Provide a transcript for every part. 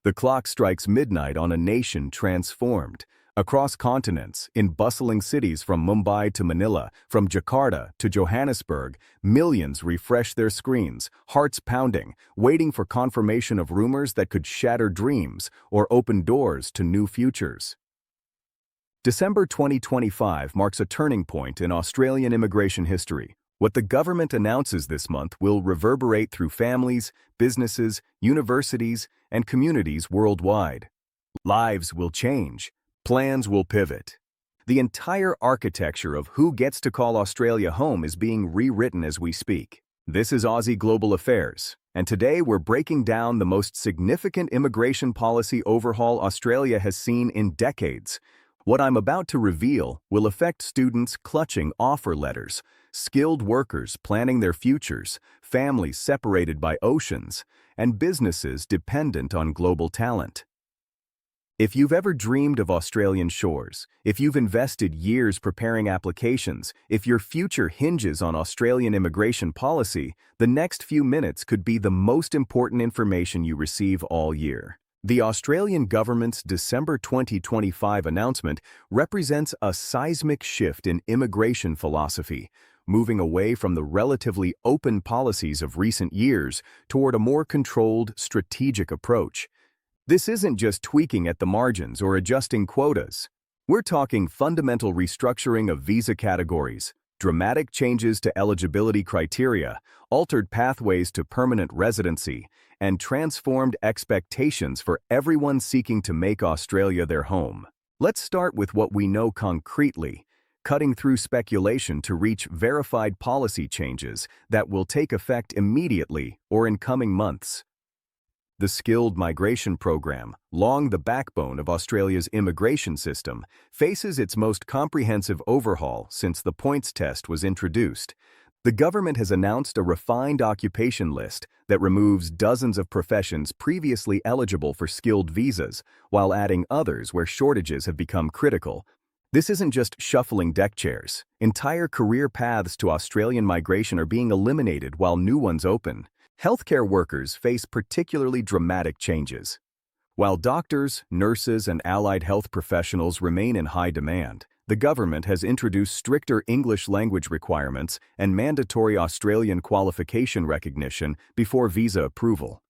The clock strikes midnight on a nation transformed. Across continents, in bustling cities from Mumbai to Manila, from Jakarta to Johannesburg, millions refresh their screens, hearts pounding, waiting for confirmation of rumors that could shatter dreams or open doors to new futures. December 2025 marks a turning point in Australian immigration history. What the government announces this month will reverberate through families, businesses, universities, and communities worldwide. Lives will change. Plans will pivot. The entire architecture of who gets to call Australia home is being rewritten as we speak. This is Aussie Global Affairs, and today we're breaking down the most significant immigration policy overhaul Australia has seen in decades. What I'm about to reveal will affect students clutching offer letters, skilled workers planning their futures, families separated by oceans, and businesses dependent on global talent. If you've ever dreamed of Australian shores, if you've invested years preparing applications, if your future hinges on Australian immigration policy, the next few minutes could be the most important information you receive all year. The Australian government's December 2025 announcement represents a seismic shift in immigration philosophy, moving away from the relatively open policies of recent years toward a more controlled, strategic approach. This isn't just tweaking at the margins or adjusting quotas. We're talking fundamental restructuring of visa categories, dramatic changes to eligibility criteria, altered pathways to permanent residency, and transformed expectations for everyone seeking to make Australia their home. Let's start with what we know concretely, cutting through speculation to reach verified policy changes that will take effect immediately or in coming months. The Skilled Migration Program, long the backbone of Australia's immigration system, faces its most comprehensive overhaul since the points test was introduced. The government has announced a refined occupation list that removes dozens of professions previously eligible for skilled visas, while adding others where shortages have become critical. This isn't just shuffling deck chairs. Entire career paths to Australian migration are being eliminated while new ones open. Healthcare workers face particularly dramatic changes. While doctors, nurses, and allied health professionals remain in high demand, the government has introduced stricter English language requirements and mandatory Australian qualification recognition before visa approval.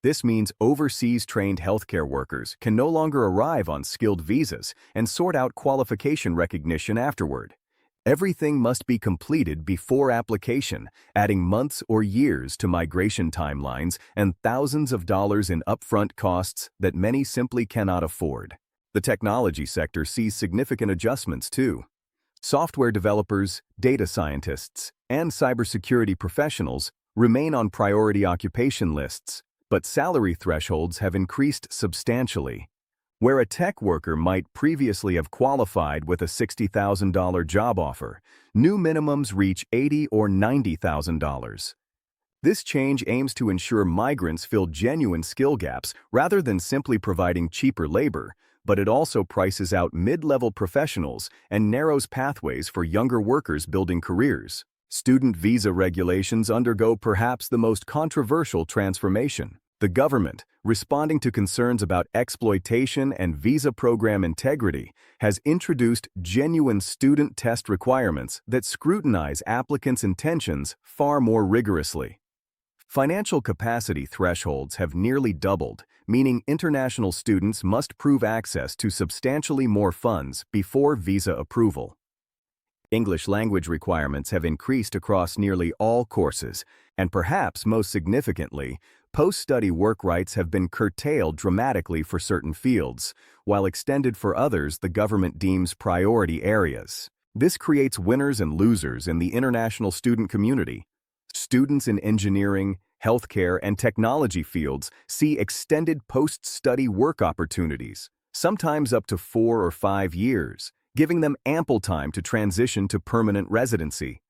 This means overseas-trained healthcare workers can no longer arrive on skilled visas and sort out qualification recognition afterward. Everything must be completed before application, adding months or years to migration timelines and thousands of dollars in upfront costs that many simply cannot afford. The technology sector sees significant adjustments too. Software developers, data scientists, and cybersecurity professionals remain on priority occupation lists, but salary thresholds have increased substantially. Where a tech worker might previously have qualified with a $60,000 job offer, new minimums reach $80,000 or $90,000. This change aims to ensure migrants fill genuine skill gaps rather than simply providing cheaper labor, but it also prices out mid-level professionals and narrows pathways for younger workers building careers. Student visa regulations undergo perhaps the most controversial transformation. The government, responding to concerns about exploitation and visa program integrity, has introduced genuine student test requirements that scrutinize applicants' intentions far more rigorously. Financial capacity thresholds have nearly doubled, meaning international students must prove access to substantially more funds before visa approval. English language requirements have increased across nearly all courses, and perhaps most significantly, post-study work rights have been curtailed dramatically for certain fields, while extended for others the government deems priority areas. This creates winners and losers in the international student community. Students in engineering, healthcare, and technology fields see extended post-study work opportunities, sometimes up to 4 or 5 years, giving them ample time to transition to permanent residency.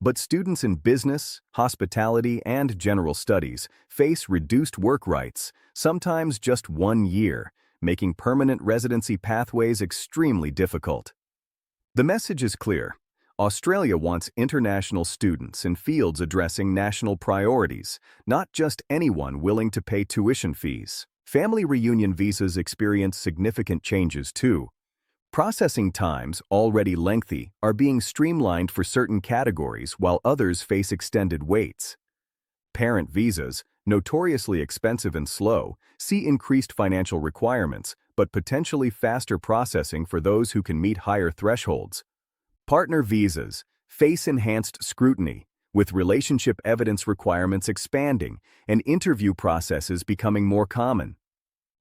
But students in business, hospitality, and general studies face reduced work rights, sometimes just 1 year, making permanent residency pathways extremely difficult. The message is clear. Australia wants international students in fields addressing national priorities, not just anyone willing to pay tuition fees. Family reunion visas experience significant changes too. Processing times, already lengthy, are being streamlined for certain categories while others face extended waits. Parent visas, notoriously expensive and slow, see increased financial requirements, but potentially faster processing for those who can meet higher thresholds. Partner visas face enhanced scrutiny, with relationship evidence requirements expanding and interview processes becoming more common.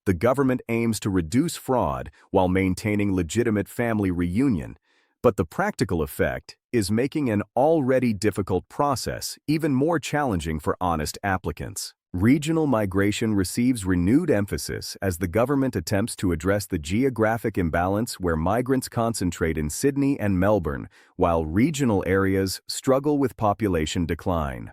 The government aims to reduce fraud while maintaining legitimate family reunion, but the practical effect is making an already difficult process even more challenging for honest applicants. Regional migration receives renewed emphasis as the government attempts to address the geographic imbalance where migrants concentrate in Sydney and Melbourne, while regional areas struggle with population decline.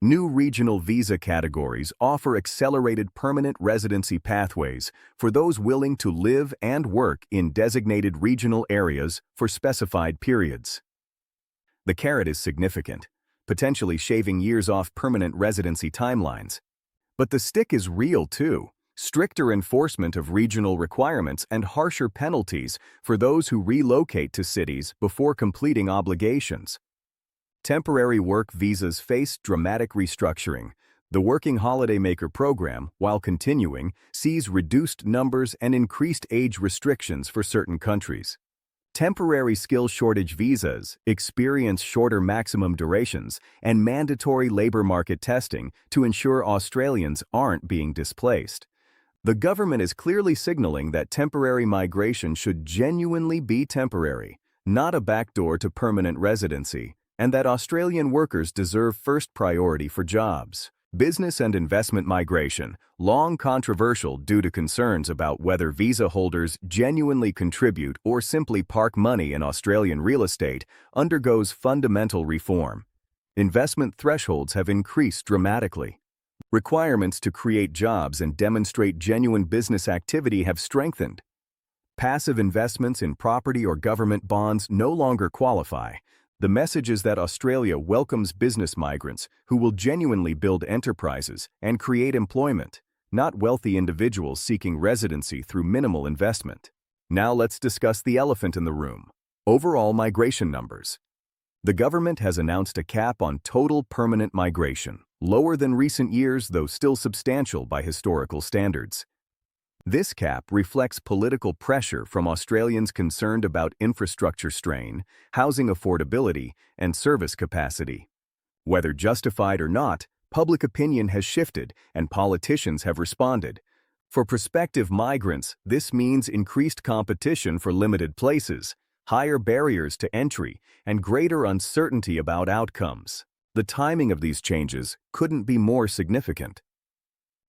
New regional visa categories offer accelerated permanent residency pathways for those willing to live and work in designated regional areas for specified periods. The carrot is significant, potentially shaving years off permanent residency timelines. But the stick is real too: stricter enforcement of regional requirements and harsher penalties for those who relocate to cities before completing obligations. Temporary work visas face dramatic restructuring. The Working Holidaymaker program, while continuing, sees reduced numbers and increased age restrictions for certain countries. Temporary skill shortage visas experience shorter maximum durations and mandatory labor market testing to ensure Australians aren't being displaced. The government is clearly signaling that temporary migration should genuinely be temporary, not a backdoor to permanent residency, and that Australian workers deserve first priority for jobs. Business and investment migration, long controversial due to concerns about whether visa holders genuinely contribute or simply park money in Australian real estate, undergoes fundamental reform. Investment thresholds have increased dramatically. Requirements to create jobs and demonstrate genuine business activity have strengthened. Passive investments in property or government bonds no longer qualify. The message is that Australia welcomes business migrants who will genuinely build enterprises and create employment, not wealthy individuals seeking residency through minimal investment. Now let's discuss the elephant in the room: overall migration numbers. The government has announced a cap on total permanent migration, lower than recent years though still substantial by historical standards. This cap reflects political pressure from Australians concerned about infrastructure strain, housing affordability, and service capacity. Whether justified or not, public opinion has shifted and politicians have responded. For prospective migrants, this means increased competition for limited places, higher barriers to entry, and greater uncertainty about outcomes. The timing of these changes couldn't be more significant.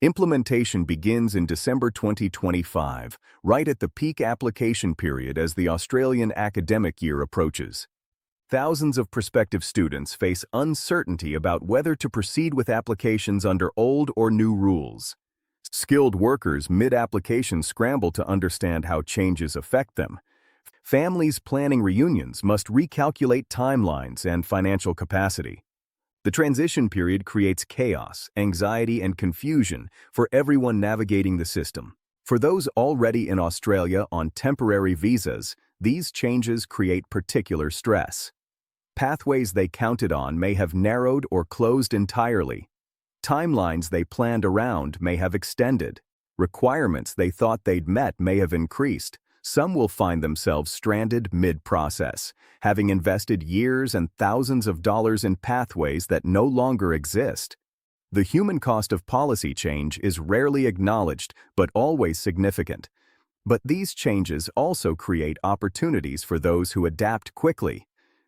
Implementation begins in December 2025, right at the peak application period as the Australian academic year approaches. Thousands of prospective students face uncertainty about whether to proceed with applications under old or new rules. Skilled workers mid-application scramble to understand how changes affect them. Families planning reunions must recalculate timelines and financial capacity. The transition period creates chaos, anxiety, and confusion for everyone navigating the system. For those already in Australia on temporary visas, these changes create particular stress. Pathways they counted on may have narrowed or closed entirely. Timelines they planned around may have extended. Requirements they thought they'd met may have increased. Some will find themselves stranded mid-process, having invested years and thousands of dollars in pathways that no longer exist. The human cost of policy change is rarely acknowledged, but always significant. But these changes also create opportunities for those who adapt quickly.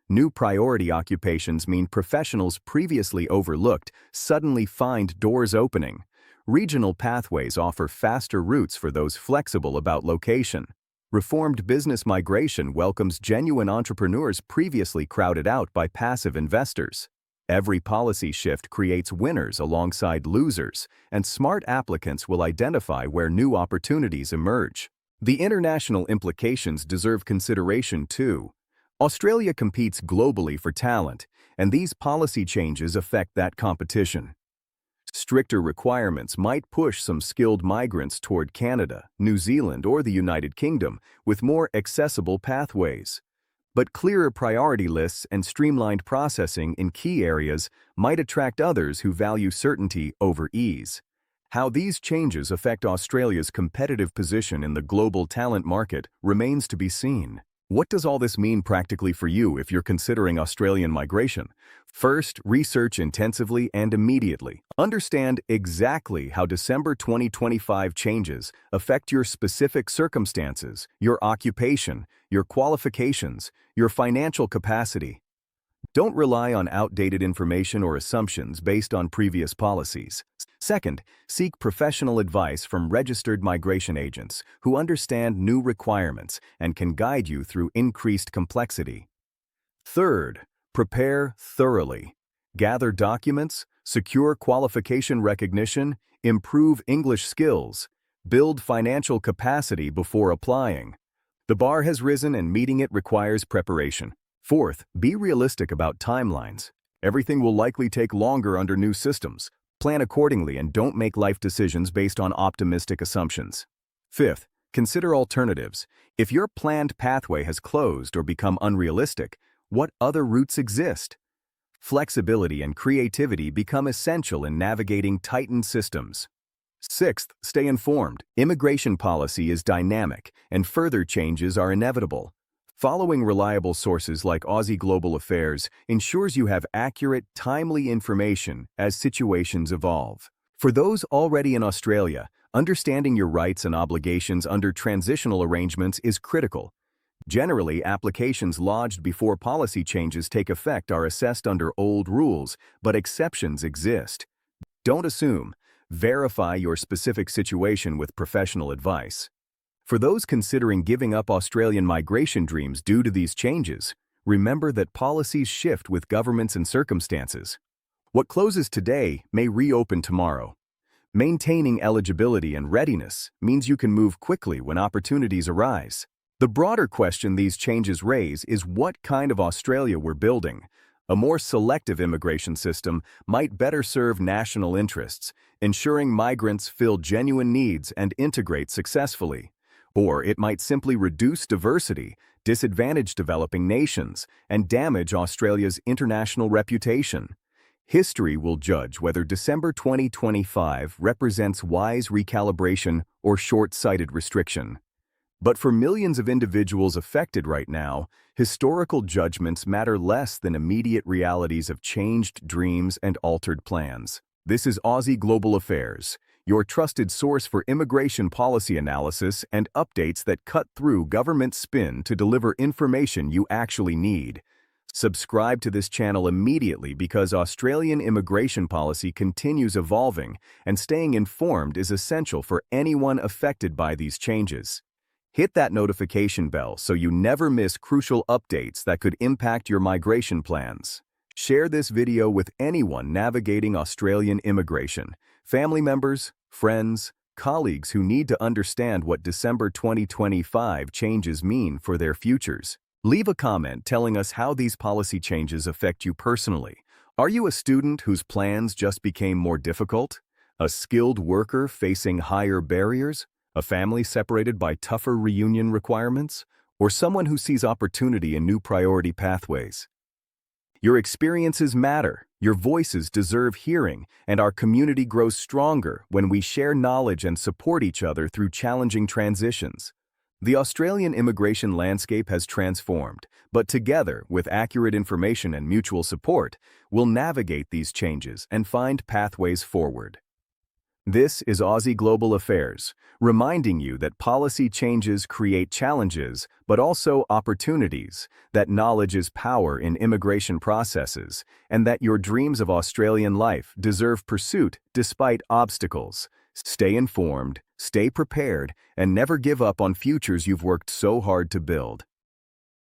New priority occupations mean professionals previously overlooked suddenly find doors opening. Regional pathways offer faster routes for those flexible about location. Reformed business migration welcomes genuine entrepreneurs previously crowded out by passive investors. Every policy shift creates winners alongside losers, and smart applicants will identify where new opportunities emerge. The international implications deserve consideration too. Australia competes globally for talent, and these policy changes affect that competition. Stricter requirements might push some skilled migrants toward Canada, New Zealand, or the United Kingdom with more accessible pathways. But clearer priority lists and streamlined processing in key areas might attract others who value certainty over ease. How these changes affect Australia's competitive position in the global talent market remains to be seen. What does all this mean practically for you if you're considering Australian migration? First, research intensively and immediately. Understand exactly how December 2025 changes affect your specific circumstances, your occupation, your qualifications, your financial capacity. Don't rely on outdated information or assumptions based on previous policies. Second, seek professional advice from registered migration agents who understand new requirements and can guide you through increased complexity. Third, prepare thoroughly. Gather documents, secure qualification recognition, improve English skills, build financial capacity before applying. The bar has risen and meeting it requires preparation. Fourth, be realistic about timelines. Everything will likely take longer under new systems. Plan accordingly and don't make life decisions based on optimistic assumptions. Fifth, consider alternatives. If your planned pathway has closed or become unrealistic, what other routes exist? Flexibility and creativity become essential in navigating tightened systems. Sixth, stay informed. Immigration policy is dynamic, and further changes are inevitable. Following reliable sources like Aussie Global Affairs ensures you have accurate, timely information as situations evolve. For those already in Australia, understanding your rights and obligations under transitional arrangements is critical. Generally, applications lodged before policy changes take effect are assessed under old rules, but exceptions exist. Don't assume. Verify your specific situation with professional advice. For those considering giving up Australian migration dreams due to these changes, remember that policies shift with governments and circumstances. What closes today may reopen tomorrow. Maintaining eligibility and readiness means you can move quickly when opportunities arise. The broader question these changes raise is what kind of Australia we're building. A more selective immigration system might better serve national interests, ensuring migrants fill genuine needs and integrate successfully. Or it might simply reduce diversity, disadvantage developing nations, and damage Australia's international reputation. History will judge whether December 2025 represents wise recalibration or short-sighted restriction. But for millions of individuals affected right now, historical judgments matter less than immediate realities of changed dreams and altered plans. This is Aussie Global Affairs, your trusted source for immigration policy analysis and updates that cut through government spin to deliver information you actually need. Subscribe to this channel immediately because Australian immigration policy continues evolving, and staying informed is essential for anyone affected by these changes. Hit that notification bell so you never miss crucial updates that could impact your migration plans. Share this video with anyone navigating Australian immigration, family members, friends, colleagues who need to understand what December 2025 changes mean for their futures. Leave a comment telling us how these policy changes affect you personally. Are you a student whose plans just became more difficult? A skilled worker facing higher barriers? A family separated by tougher reunion requirements? Or someone who sees opportunity in new priority pathways? Your experiences matter, your voices deserve hearing, and our community grows stronger when we share knowledge and support each other through challenging transitions. The Australian immigration landscape has transformed, but together, with accurate information and mutual support, we'll navigate these changes and find pathways forward. This is Aussie Global Affairs, reminding you that policy changes create challenges, but also opportunities, that knowledge is power in immigration processes, and that your dreams of Australian life deserve pursuit despite obstacles. Stay informed, stay prepared, and never give up on futures you've worked so hard to build.